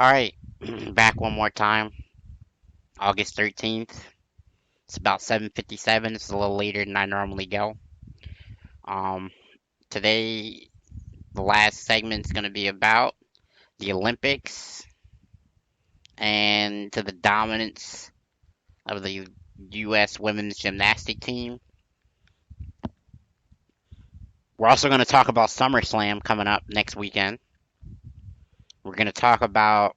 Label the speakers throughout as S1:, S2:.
S1: All right, back one more time. August 13th. It's about 7:57. It's a little later than I normally go. Um, Today, the last segment's going to be about the Olympics and to the dominance of the U.S. women's gymnastic team. We're also going to talk about SummerSlam coming up next weekend. We're going to talk about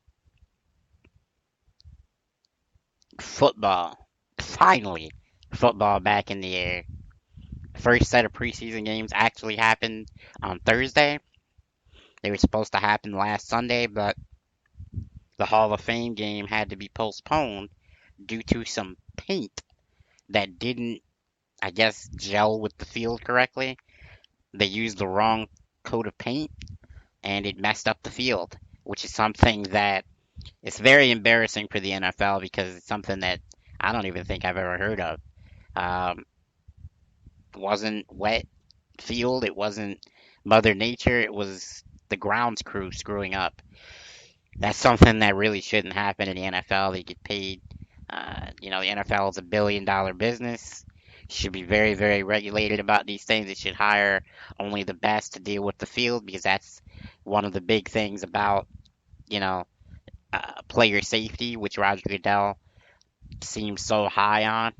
S1: football. Finally, football back in the air. First set of preseason games actually happened on Thursday. They were supposed to happen last Sunday, but the Hall of Fame game had to be postponed due to some paint that didn't, I guess, gel with the field correctly. They used the wrong coat of paint and it messed up the field, which is something that it's very embarrassing for the NFL because it's something that I don't even think I've ever heard of. Um, wasn't wet field, it wasn't Mother Nature, it was the grounds crew screwing up. That's something that really shouldn't happen in the NFL. They get paid. The NFL is $1 billion business. Should be very, very regulated about these things. They should hire only the best to deal with the field because that's one of the big things about, you know, player safety, which Roger Goodell seems so high on.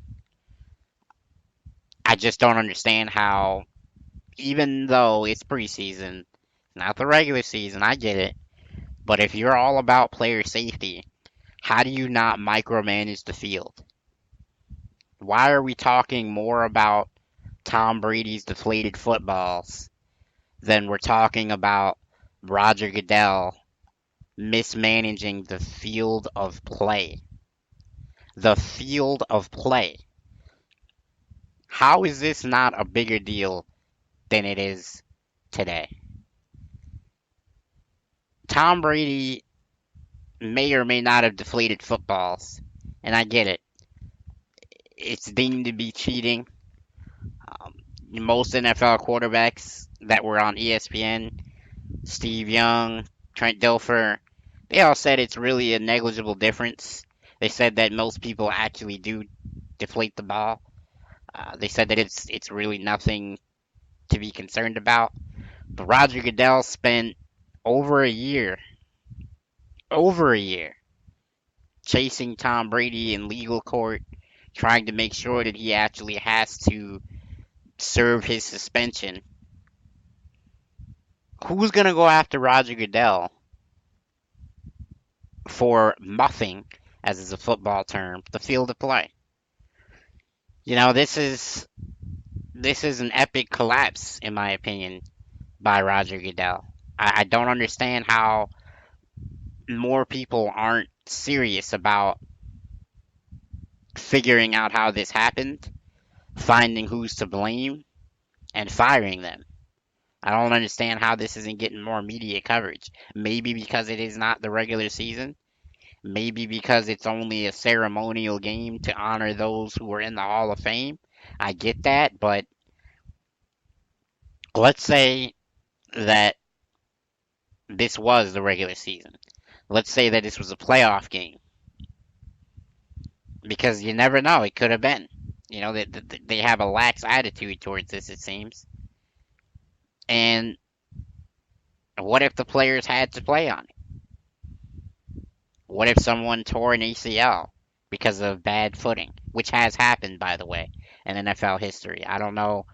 S1: I just don't understand how, even though it's preseason, not the regular season, I get it. But if you're all about player safety, how do you not micromanage the field? Why are we talking more about Tom Brady's deflated footballs than we're talking about Roger Goodell mismanaging the field of play? The field of play. How is this not a bigger deal than it is today? Tom Brady may or may not have deflated footballs, and I get it. It's deemed to be cheating. Um, Most NFL quarterbacks that were on ESPN, Steve Young, Trent Dilfer, they all said it's really a negligible difference. They said that most people actually do deflate the ball. They said that it's really nothing to be concerned about. But Roger Goodell spent over a year, over a year, chasing Tom Brady in legal court, trying to make sure that he actually has to serve his suspension. Who's going to go after Roger Goodell for muffing, as is a football term, the field of play? This is an epic collapse, in my opinion, by Roger Goodell. I don't understand how more people aren't serious about figuring out how this happened, finding who's to blame, and firing them. I don't understand how this isn't getting more media coverage. Maybe because it is not the regular season. Maybe because it's only a ceremonial game to honor those who were in the Hall of Fame. I get that, but let's say that this was the regular season. Let's say that this was a playoff game. Because you never know, it could have been. They have a lax attitude towards this, it seems. And what if the players had to play on it? What if someone tore an ACL because of bad footing, which has happened, by the way, in NFL history? I don't know,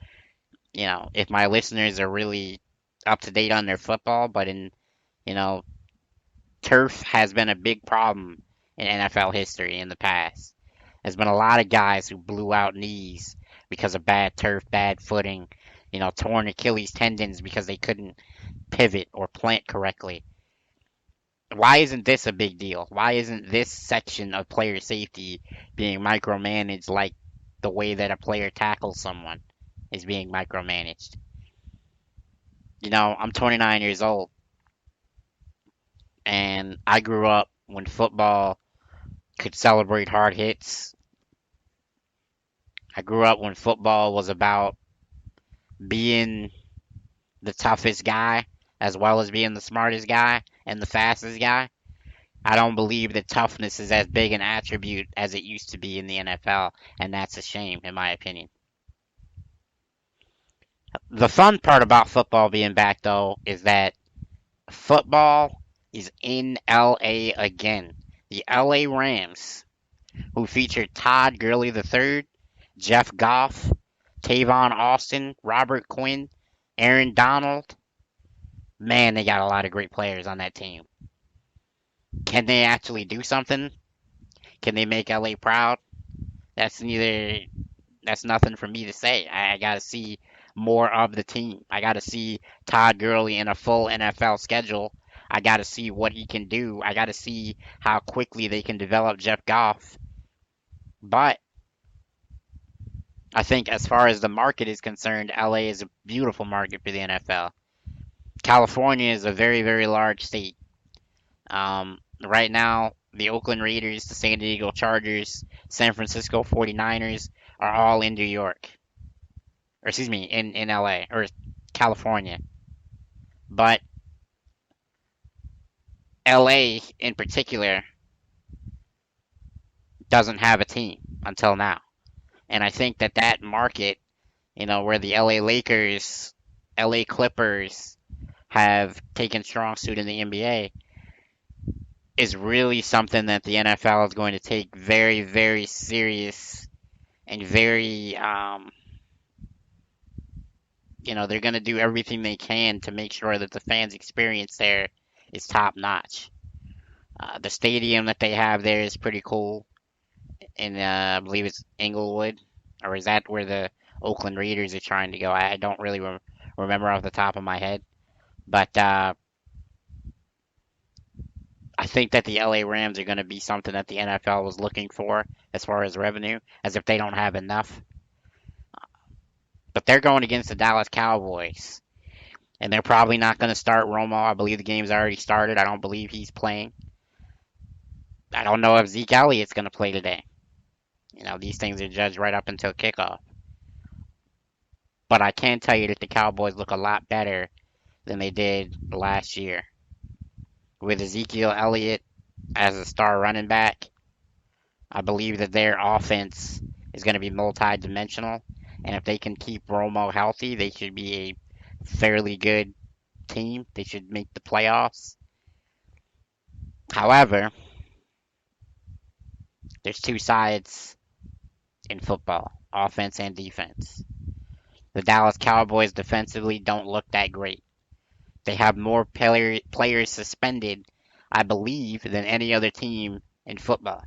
S1: if my listeners are really up to date on their football, but you know, turf has been a big problem in NFL history in the past. There's been a lot of guys who blew out knees because of bad turf, bad footing, torn Achilles tendons because they couldn't pivot or plant correctly. Why isn't this a big deal? Why isn't this section of player safety being micromanaged like the way that a player tackles someone is being micromanaged? I'm 29 years old and I grew up when football could celebrate hard hits. I grew up when football was about being the toughest guy as well as being the smartest guy and the fastest guy. I don't believe that toughness is as big an attribute as it used to be in the NFL, and that's a shame, in my opinion. The fun part about football being back, though, is that football is in LA again. The LA Rams, who featured Todd Gurley III, Jeff Goff, Tavon Austin, Robert Quinn, Aaron Donald. Man, they got a lot of great players on that team. Can they actually do something? Can they make LA proud? That's neither that's nothing for me to say. I got to see more of the team. I got to see Todd Gurley in a full NFL schedule. I got to see what he can do. I got to see how quickly they can develop Jeff Goff. But I think as far as the market is concerned, LA is a beautiful market for the NFL. California is a very, very large state. Right now, the Oakland Raiders, the San Diego Chargers, San Francisco 49ers are all in New York. Or excuse me, in LA or California. But LA in particular doesn't have a team until now. And I think that that market, where the LA Lakers, LA Clippers have taken strong suit in the NBA, is really something that the NFL is going to take very, very serious and very, they're going to do everything they can to make sure that the fans' experience there is top notch. The stadium that they have there is pretty cool. In I believe it's Inglewood, or is that where the Oakland Raiders are trying to go? I don't really remember off the top of my head, but I think that the LA Rams are going to be something that the NFL was looking for as far as revenue, as if they don't have enough. But they're going against the Dallas Cowboys, and they're probably not going to start Romo. I believe the game's already started. I don't believe he's playing. I don't know if Zeke Elliott's going to play today. These things are judged right up until kickoff. But I can tell you that the Cowboys look a lot better than they did last year. With Ezekiel Elliott as a star running back, I believe that their offense is going to be multi-dimensional. And if they can keep Romo healthy, they should be a fairly good team. They should make the playoffs. However, there's two sides in football, offense and defense. The Dallas Cowboys defensively don't look that great. They have more players suspended, I believe, than any other team in football.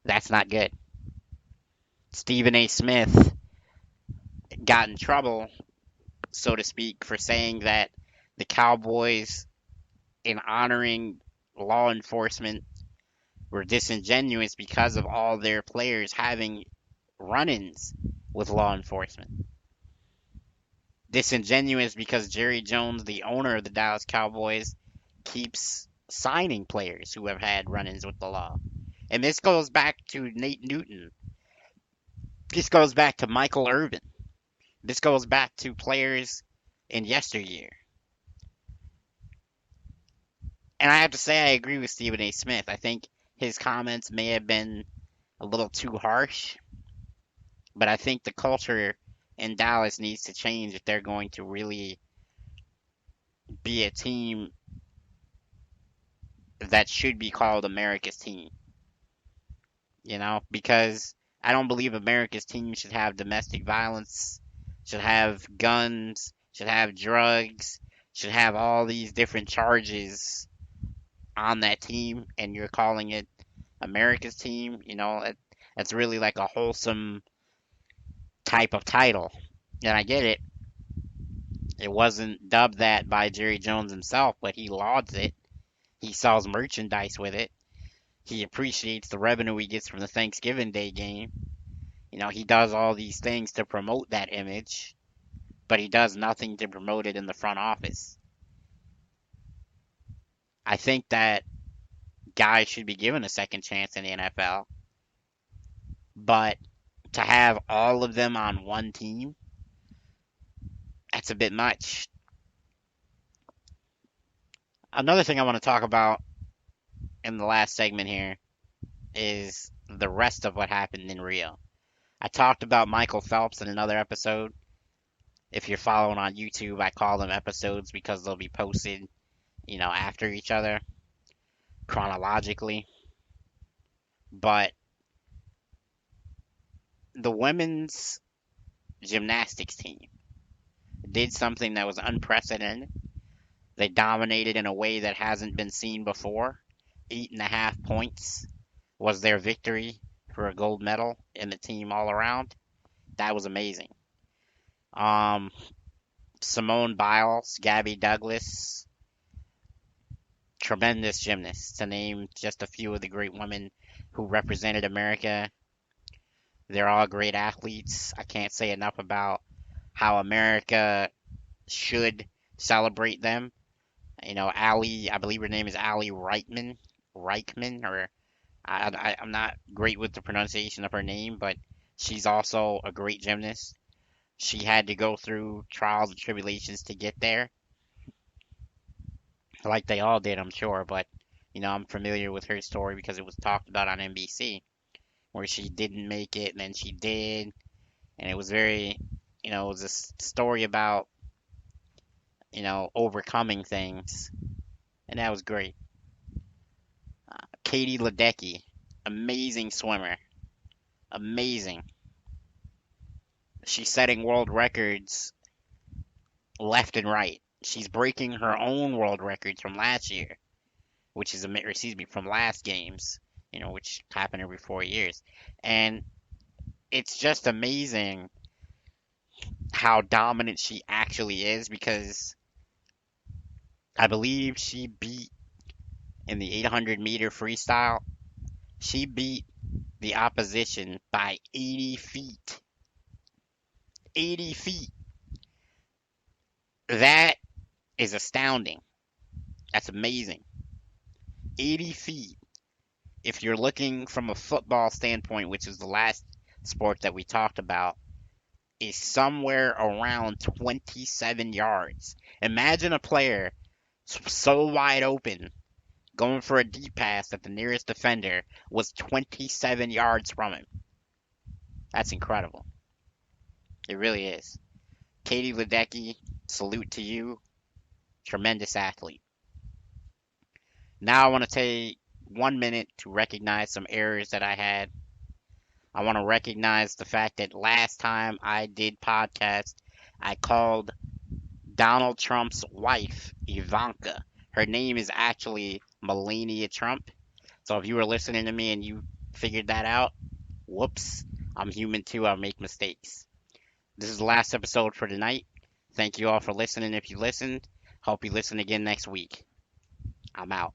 S1: That's not good. Stephen A. Smith got in trouble, so to speak, for saying that the Cowboys, in honoring law enforcement, were disingenuous because of all their players having run-ins with law enforcement. Disingenuous because Jerry Jones, the owner of the Dallas Cowboys, keeps signing players who have had run-ins with the law. And this goes back to Nate Newton. This goes back to Michael Irvin. This goes back to players in yesteryear. And I have to say, I agree with Stephen A. Smith. I think his comments may have been a little too harsh, but I think the culture in Dallas needs to change if they're going to really be a team that should be called America's team. Because I don't believe America's team should have domestic violence, should have guns, should have drugs, should have all these different charges on that team, and you're calling it America's team. That's really like a wholesome type of title. And I get it. It wasn't dubbed that by Jerry Jones himself, but he lauds it. He sells merchandise with it. He appreciates the revenue he gets from the Thanksgiving Day game. He does all these things to promote that image, but he does nothing to promote it in the front office. I think that guys should be given a second chance in the NFL, but to have all of them on one team, that's a bit much. Another thing I want to talk about in the last segment here is the rest of what happened in Rio. I talked about Michael Phelps in another episode. If you're following on YouTube, I call them episodes because they'll be posted, after each other chronologically. But the women's gymnastics team did something that was unprecedented. They dominated in a way that hasn't been seen before. 8.5 points was their victory for a gold medal in the team all around. That was amazing. Um, Simone Biles, Gabby Douglas, tremendous gymnasts, to name just a few of the great women who represented America. They're all great athletes. I can't say enough about how America should celebrate them. Allie, I believe her name is Allie Reichman, or I'm not great with the pronunciation of her name, but she's also a great gymnast. She had to go through trials and tribulations to get there, like they all did, I'm sure. But I'm familiar with her story because it was talked about on NBC, where she didn't make it and then she did, and it was very, it was a story about overcoming things, and that was great. Katie Ledecky, amazing swimmer, amazing. She's setting world records left and right. She's breaking her own world records from last year, which is, excuse me, from last games, which happen every 4 years. And it's just amazing how dominant she actually is, because I believe she beat, in the 800-meter freestyle, she beat the opposition by 80 feet. 80 feet. That is astounding. That's amazing. 80 feet. If you're looking from a football standpoint, which is the last sport that we talked about, is somewhere around 27 yards. Imagine a player so wide open going for a deep pass that the nearest defender was 27 yards from him. That's incredible. It really is. Katie Ledecky, salute to you. Tremendous athlete. Now I want to take 1 minute to recognize some errors that I had. I want to recognize the fact that last time I did podcast, I called Donald Trump's wife Ivanka. Her name is actually Melania Trump. So if you were listening to me and you figured that out, whoops, I'm human too. I'll make mistakes. This is the last episode for tonight. Thank you all for listening if you listened. Hope you listen again next week. I'm out.